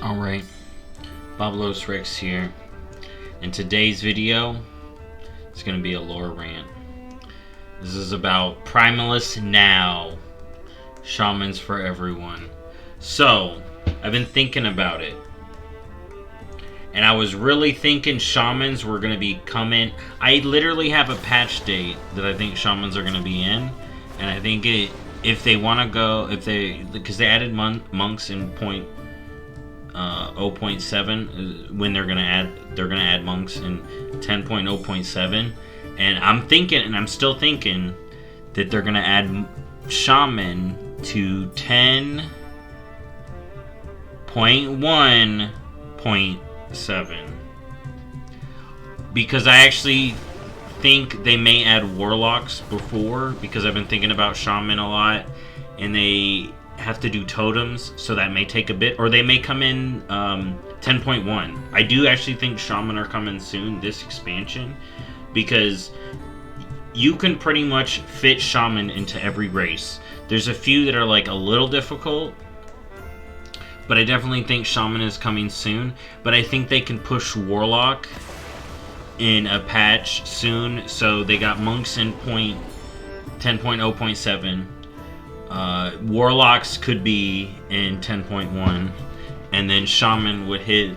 Alright, BobalosRex here. In today's video, it's going to be a lore rant. This is about Primalist now. Shamans for everyone. So, I've been thinking about it. And I was really thinking Shamans were going to be coming. I literally have a patch date that I think Shamans are going to be in. And I think if they want to go, because they added monks in 0.7 when they're gonna add monks in 10.0.7, and I'm still thinking that they're gonna add shaman to 10.1.7, because I actually think they may add warlocks before, because I've been thinking about shaman a lot, and they have to do totems, so that may take a bit, or they may come in 10.1. I do actually think shaman are coming soon, this expansion, because you can pretty much fit shaman into every race. There's a few that are like a little difficult, but I definitely think shaman is coming soon. But I think they can push warlock in a patch soon, so they got monks in 10.0.7. Warlocks could be in 10.1, and then Shaman would hit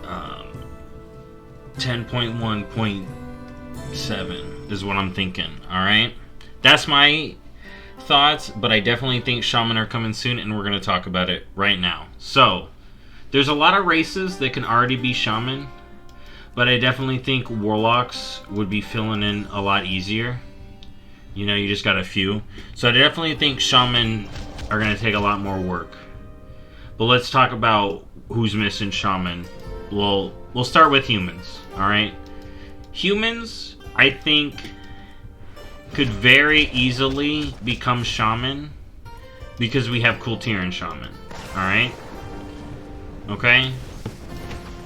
10.1.7 is what I'm thinking. Alright? That's my thoughts, but I definitely think Shaman are coming soon, and we're going to talk about it right now. So, there's a lot of races that can already be Shaman, but I definitely think Warlocks would be filling in a lot easier. You know, you just got a few. So I definitely think Shaman are going to take a lot more work. But let's talk about who's missing Shaman. We'll start with humans, alright? Humans, I think, could very easily become Shaman because we have Cool Tier in Shaman, alright? Okay?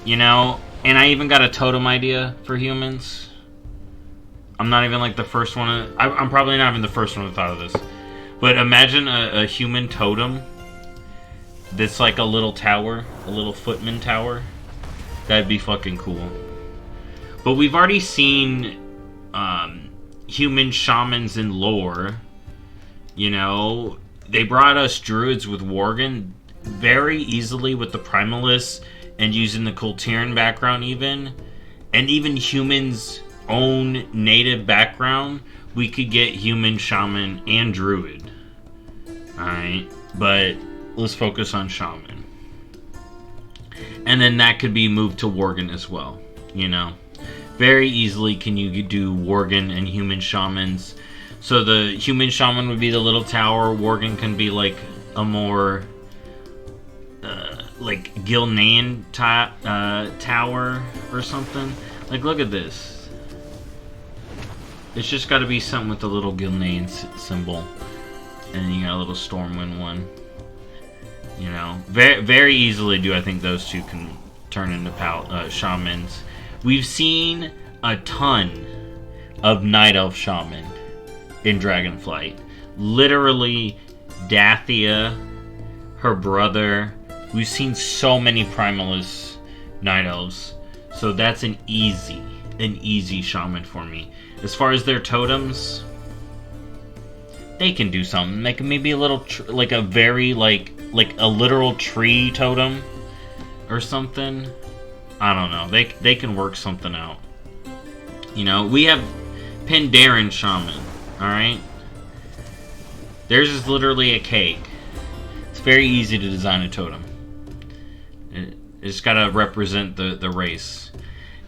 You know, and I even got a totem idea for humans. I'm not even like the first one. I'm probably not even the first one who thought of this. But imagine a human totem that's like a little tower, a little footman tower. That'd be fucking cool. But we've already seen human shamans in lore. You know, they brought us druids with Worgen very easily with the Primalists and using the Kultiran background even. And even humans' own native background, we could get human, shaman, and druid. Alright, but let's focus on shaman. And then that could be moved to Worgen as well, you know. Very easily can you do Worgen and human shamans. So the human shaman would be the little tower, Worgen can be like a more like Gilnan tower or something. Like, look at this. It's just got to be something with the little Gilnan symbol. And then you got a little Stormwind one. You know, very, very easily do I think those two can turn into shamans. We've seen a ton of Night Elf Shaman in Dragonflight. Literally, Dathia, her brother. We've seen so many Primalist Night Elves. So that's an easy shaman for me. As far as their totems, they can do something. Like maybe a little, like a very, like a literal tree totem or something. I don't know. They can work something out. You know, we have Pandaren Shaman, alright? Theirs is literally a cake. It's very easy to design a totem. It's got to represent the race.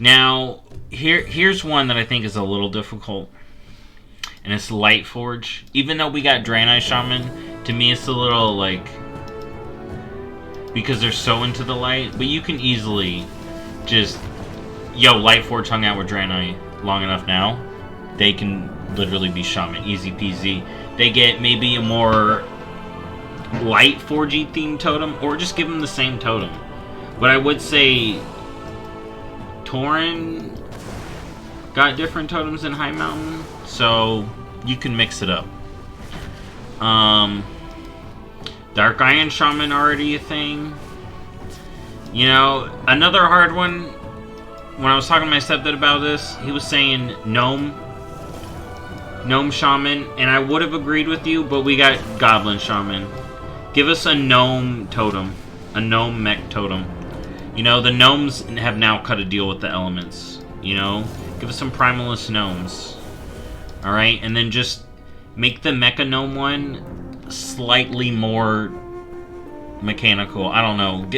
Now, here's one that I think is a little difficult, and it's Lightforge. Even though we got Draenei Shaman, to me it's a little like, because they're so into the light, but you can easily just, Lightforge hung out with Draenei long enough now, they can literally be Shaman, easy peasy. They get maybe a more Lightforge-y themed totem, or just give them the same totem. But I would say Tauren got different totems in High Mountain, so you can mix it up. Dark Iron Shaman already a thing. You know, another hard one, when I was talking to my stepdad about this, he was saying Gnome Shaman, and I would have agreed with you, but we got Goblin Shaman. Give us a Gnome Totem. A Gnome Mech Totem. You know, the Gnomes have now cut a deal with the elements. You know? Give us some Primalist Gnomes. Alright, and then just make the Mecha Gnome one slightly more mechanical. I don't know.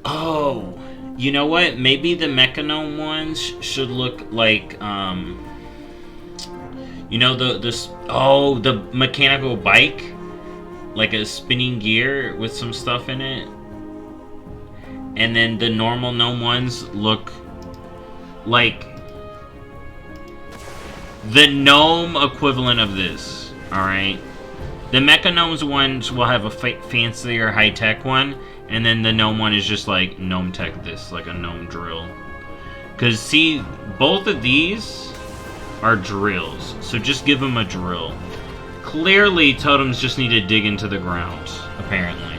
Oh, you know what? Maybe the Mecha Gnome ones should look like, you know, the mechanical bike? Like a spinning gear with some stuff in it. And then the normal gnome ones look like the gnome equivalent of this. Alright? The Mecha Gnomes ones will have a fancier high-tech one. And then the gnome one is just like gnome tech this. Like a gnome drill. Because, see, both of these are drills. So just give them a drill. Clearly, totems just need to dig into the ground, apparently.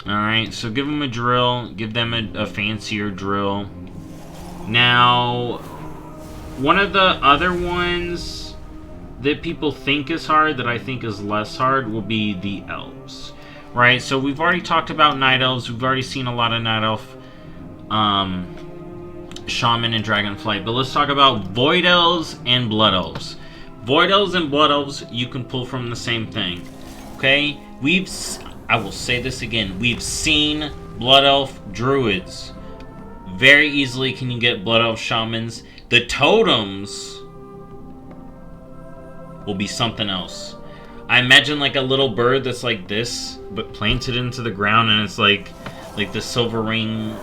Alright, so give them a drill. Give them a fancier drill. Now, one of the other ones that people think is hard, that I think is less hard, will be the elves. Right, so we've already talked about night elves. We've already seen a lot of night elf shaman and dragonflight. But let's talk about void elves and blood elves. Void elves and blood elves, you can pull from the same thing. Okay? I will say this again. We've seen blood elf druids. Very easily can you get blood elf shamans. The totems will be something else. I imagine like a little bird that's like this, but planted into the ground, and it's like the silver ring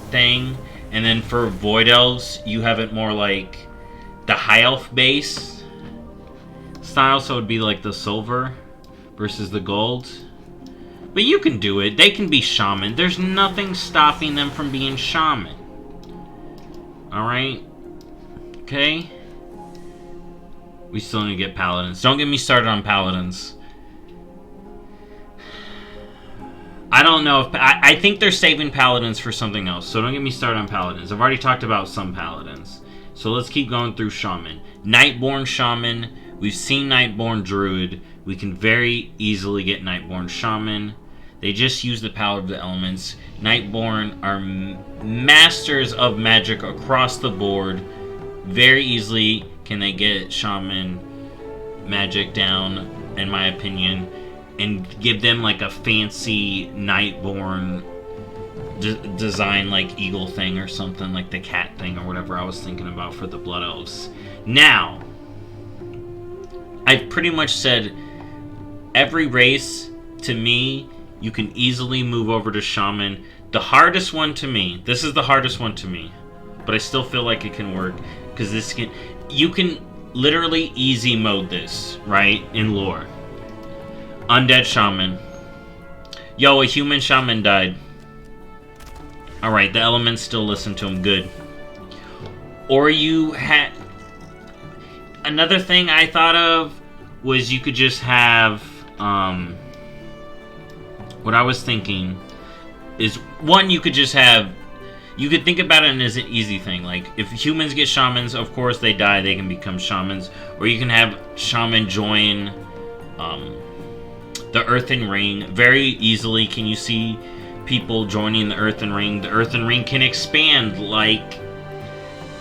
thing. And then for void elves, you have it more like the high elf base style, so it would be like the silver versus the gold. But you can do it. They can be shaman. There's nothing stopping them from being shaman. Alright? Okay? We still need to get paladins. Don't get me started on paladins. I don't know if... I think they're saving paladins for something else, so don't get me started on paladins. I've already talked about some paladins. So let's keep going through shaman. Nightborn shaman. We've seen Nightborn druid. We can very easily get Nightborn shaman. They just use the power of the elements. Nightborn are masters of magic across the board. Very easily can they get shaman magic down, in my opinion, and give them like a fancy Nightborn design, like eagle thing or something, like the cat thing or whatever I was thinking about for the blood elves. Now, I've pretty much said every race, to me, you can easily move over to shaman. The hardest one to me, this is the hardest one to me, but I still feel like it can work, because you can literally easy mode this, right, in lore. Undead shaman. Yo, a human shaman died. Alright, the elements still listen to him, good. Or you had... Another thing I thought of was you could just have, what I was thinking is, one, you could just have, you could think about it as an easy thing. Like, if humans get shamans, of course they die, they can become shamans. Or you can have shaman join the Earthen Ring. Very easily can you see people joining the Earthen Ring. The Earthen Ring can expand like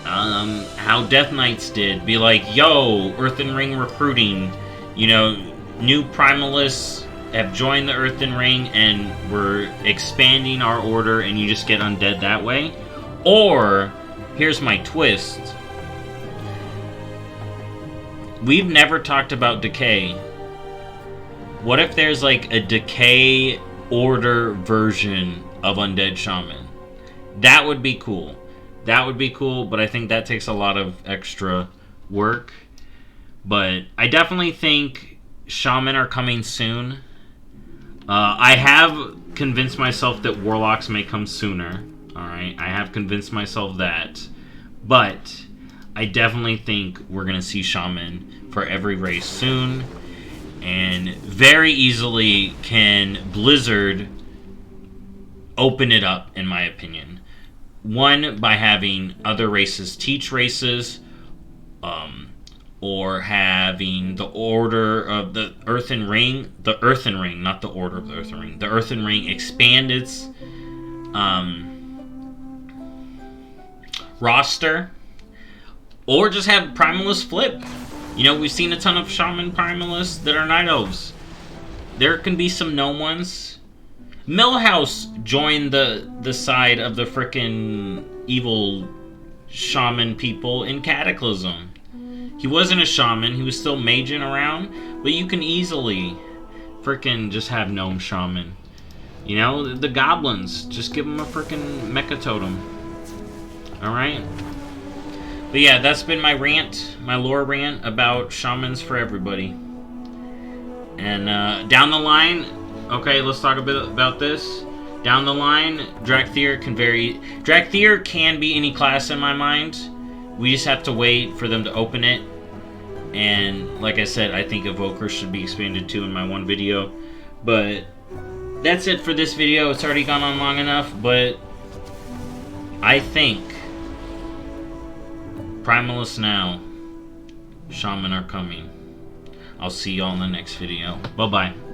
how Death Knights did. Be like, yo, Earthen Ring recruiting. You know, new Primalists have joined the Earthen Ring and we're expanding our order, and you just get undead that way. Or, here's my twist. We've never talked about decay. What if there's like a decay order version of Undead Shaman? That would be cool. That would be cool, but I think that takes a lot of extra work. But I definitely think Shaman are coming soon. I have convinced myself that Warlocks may come sooner. Alright, I have convinced myself that. But I definitely think we're going to see Shaman for every race soon. And very easily can Blizzard open it up, in my opinion. One, by having other races teach races, or having the Order of the Earthen Ring, not the Order of the Earthen Ring, the Earthen Ring expand its roster, or just have Primalist flip. You know, we've seen a ton of Shaman Primalists that are Night Elves. There can be some gnome ones. Millhouse joined the side of the frickin' evil Shaman people in Cataclysm. He wasn't a Shaman, he was still maging around, but you can easily frickin' just have gnome Shaman. You know, the goblins, just give them a frickin' mecha totem. Alright? But yeah, that's been my rant, my lore rant about shamans for everybody. And down the line, okay, let's talk a bit about this. Down the line, Drakthir can be any class in my mind. We just have to wait for them to open it. And like I said, I think Evoker should be expanded too in my one video. But that's it for this video. It's already gone on long enough, but I think Primalist now, Shaman are coming. I'll see y'all in the next video. Bye-bye.